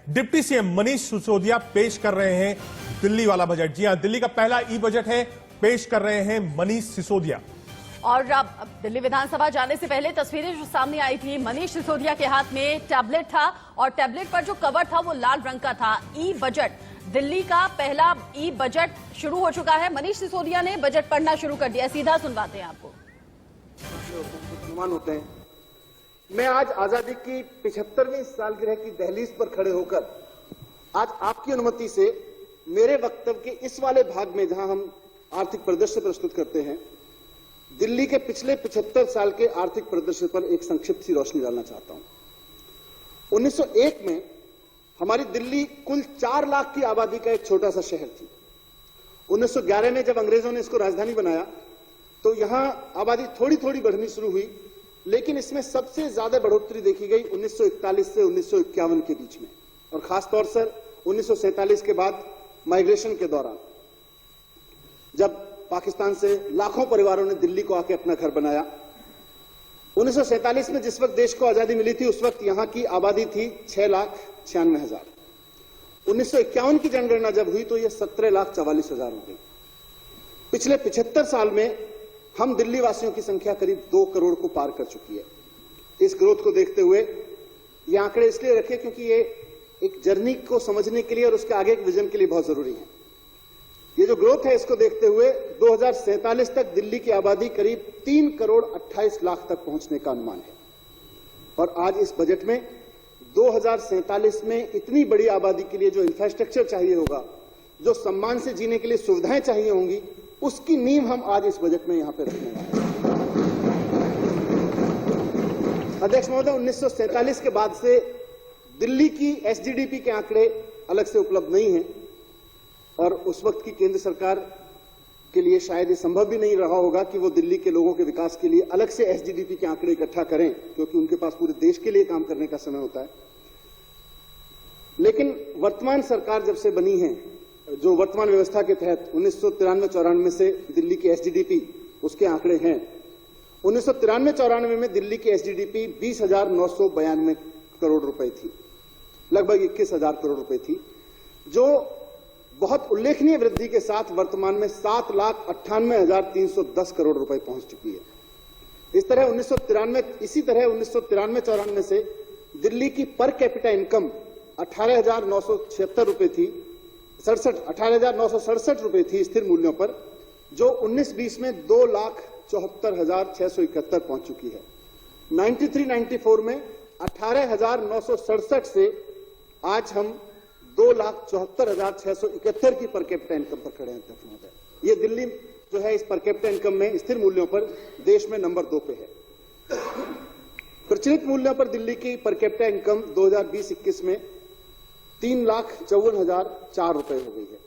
Deputy CM Manish Sisodia पेश कर रहे हैं दिल्ली वाला बजट। जी हां, दिल्ली का पहला ई बजट है, पेश कर रहे हैं मनीष सिसोदिया। और अब दिल्ली विधानसभा जाने से पहले तस्वीरें जो सामने आई थी, मनीष सिसोदिया के हाथ में टैबलेट था और टैबलेट पर जो कवर था वो लाल रंग का था। ई बजट, दिल्ली का पहला ई बजट शुरू हो चुका है। मनीष सिसोदिया ने बजट पढ़ना शुरू कर दिया। सीधा सुनवाते हैं आपको। अनुमान होते हैं। मैं आज आजादी की 75वीं सालगिरह की दहलीज पर खड़े होकर आज आपकी अनुमति से मेरे वक्तव्य के इस वाले भाग में जहां हम आर्थिक परिदृश्य प्रस्तुत करते हैं, दिल्ली के पिछले 75 साल के आर्थिक परिदृश्य पर एक संक्षिप्त सी रोशनी डालना चाहता हूं। 1901 में हमारी दिल्ली कुल 4 लाख की आबादी का एक छोटा सा शहर थी। 1911 में जब अंग्रेजों ने इसको राजधानी बनाया तो यहां आबादी थोड़ी थोड़ी बढ़नी शुरू हुई, लेकिन इसमें सबसे ज्यादा बढ़ोतरी देखी गई 1941 से 1951 के बीच में, और खासतौर से 1947 के बाद माइग्रेशन के दौरान, जब पाकिस्तान से लाखों परिवारों ने दिल्ली को आके अपना घर बनाया। 1947 में जिस वक्त देश को आजादी मिली थी उस वक्त यहां की आबादी थी 6,96,000। 1951 की जनगणना जब हुई तो यह 17,44,000 हो गई। पिछले 75 साल में हम दिल्ली वासियों की संख्या करीब 2 करोड़ को पार कर चुकी है। इस ग्रोथ को देखते हुए ये आंकड़े इसलिए रखे क्योंकि ये एक जर्नी को समझने के लिए और उसके आगे एक विजन के लिए बहुत जरूरी है। ये जो ग्रोथ है इसको देखते हुए 2047 तक दिल्ली की आबादी करीब 3 करोड़ 28 लाख तक पहुंचने का अनुमान है। और आज इस बजट में 2047 में इतनी बड़ी आबादी के लिए जो इंफ्रास्ट्रक्चर चाहिए होगा, जो सम्मान से जीने के लिए सुविधाएं चाहिए होंगी, उसकी नींव हम आज इस बजट में यहां पर रखने वाले हैं। अध्यक्ष महोदय, 1947 के बाद से दिल्ली की एसजीडीपी के आंकड़े अलग से उपलब्ध नहीं हैं, और उस वक्त की केंद्र सरकार के लिए शायद ये संभव भी नहीं रहा होगा कि वो दिल्ली के लोगों के विकास के लिए अलग से एसजीडीपी के आंकड़े इकट्ठा करें, क्योंकि उनके पास पूरे देश के लिए काम करने का समय होता है। लेकिन वर्तमान सरकार जब से बनी है, जो वर्तमान व्यवस्था के तहत 1993-94 से दिल्ली की एसजीडीपी उसके आंकड़े हैं। 1993-94 में दिल्ली की एसजीडीपी 20,992 करोड़ रुपए थी, लगभग 21,000 करोड़ रुपए थी, जो बहुत उल्लेखनीय वृद्धि के साथ वर्तमान में 7,98,310 करोड़ रुपए पहुंच चुकी है। इसी तरह 1993-94 से दिल्ली की पर कैपिटा इनकम 18,976 रुपए थी, 18,967 रुपए थी स्थिर मूल्यों पर, जो 19-20 में 2,74,671 पहुंच चुकी है। 93-94 में 18,967 से आज हम 2,74,671 की पर कैपिटा इनकम पर खड़े हैं। ये दिल्ली जो है इस पर कैपिटा इनकम में स्थिर मूल्यों पर देश में नंबर 2 पे है। प्रचलित मूल्यों पर दिल्ली की पर कैपिटा इनकम 2020-21 में 3,54,004 रुपए हो गई है।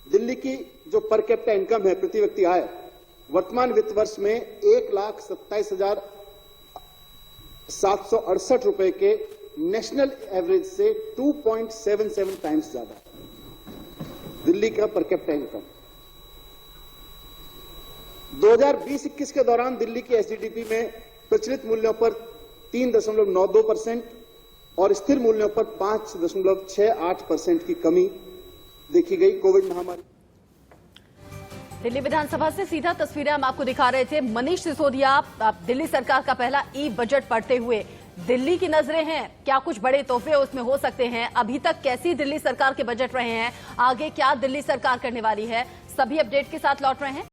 दिल्ली की जो पर कैपिटा इनकम है, प्रति व्यक्ति आय, वर्तमान वित्त वर्ष में 1,27,768 रुपए के नेशनल एवरेज से 2.77 टाइम्स ज्यादा दिल्ली का पर कैपिटा इनकम। 2020-21 के दौरान दिल्ली की एसजीडीपी में प्रचलित मूल्यों पर 3.92% और स्थिर मूल्यों पर 5.68% की कमी देखी गई। कोविड महामारी। दिल्ली विधानसभा से सीधा तस्वीरें हम आपको दिखा रहे थे। मनीष सिसोदिया दिल्ली सरकार का पहला ई बजट पढ़ते हुए, दिल्ली की नजरें हैं, क्या कुछ बड़े तोहफे उसमें हो सकते हैं, अभी तक कैसी दिल्ली सरकार के बजट रहे हैं, आगे क्या दिल्ली सरकार करने वाली है, सभी अपडेट के साथ लौट रहे हैं।